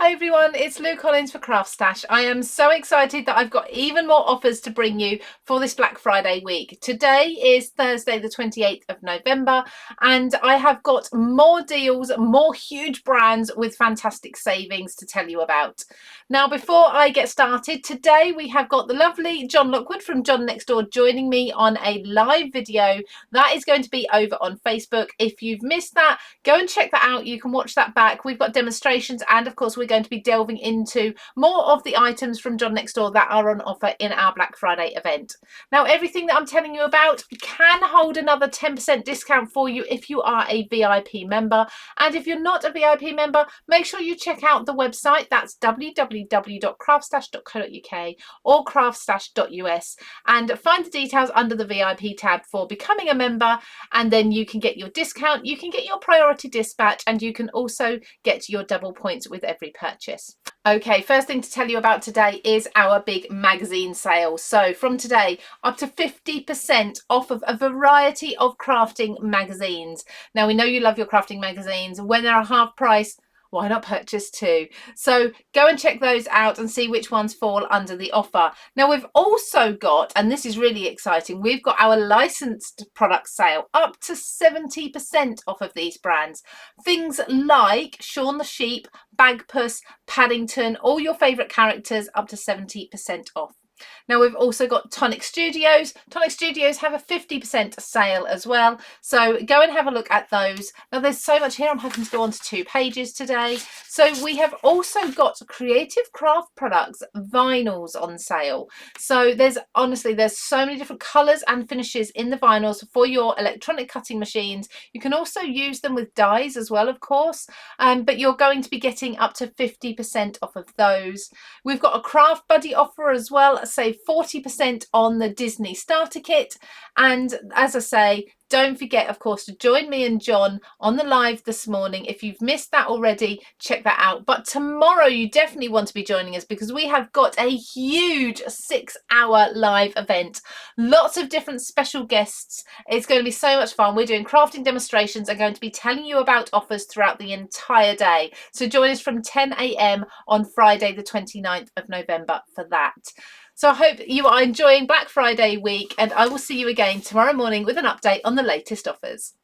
Hi everyone, it's Lou Collins for CraftStash. I am so excited that I've got even more offers to bring you for this Black Friday week. Today is Thursday the 28th of November and I have got more deals, more huge brands with fantastic savings to tell you about. Now before I get started, today we have got the lovely John Lockwood from John Next Door joining me on a live video. That is going to be over on Facebook. If you've missed that, go and check that out. You can watch that back. We've got demonstrations and of course we're going to be delving into more of the items from John Next Door that are on offer in our Black Friday event. Now everything that I'm telling you about can hold another 10% discount for you if you are a VIP member, and if you're not a VIP member, make sure you check out the website. That's www.craftstash.co.uk or craftstash.us and find the details under the VIP tab for becoming a member, and then you can get your discount, you can get your priority dispatch, and you can also get your double points with every purchase. Okay, first thing to tell you about today is our big magazine sale. So from today, up to 50% off of a variety of crafting magazines. Now we know you love your crafting magazines. When they're half price, why not purchase two? So go and check those out and see which ones fall under the offer. Now we've also got, and this is really exciting, we've got our licensed product sale up to 70% off of these brands. Things like Shaun the Sheep, Bagpuss, Paddington, all your favourite characters, up to 70% off. Now we've also got Tonic Studios. Tonic Studios have a 50% sale as well, so go and have a look at those. Now there's so much here, I'm hoping to go on to 2 pages today. So we have also got Creative Craft Products vinyls on sale. So there's so many different colours and finishes in the vinyls for your electronic cutting machines. You can also use them with dies as well, of course, but you're going to be getting up to 50% off of those. We've got a Craft Buddy offer as well, save 40% on the Disney starter kit. And as I say, don't forget, of course, to join me and John on the live this morning. If you've missed that already, check that out. But tomorrow you definitely want to be joining us because we have got a huge 6-hour live event. Lots of different special guests. It's going to be so much fun. We're doing crafting demonstrations. I'm going to be telling you about offers throughout the entire day. So join us from 10 a.m. on Friday the 29th of November for that. So I hope you are enjoying Black Friday week, and I will see you again tomorrow morning with an update on the latest offers.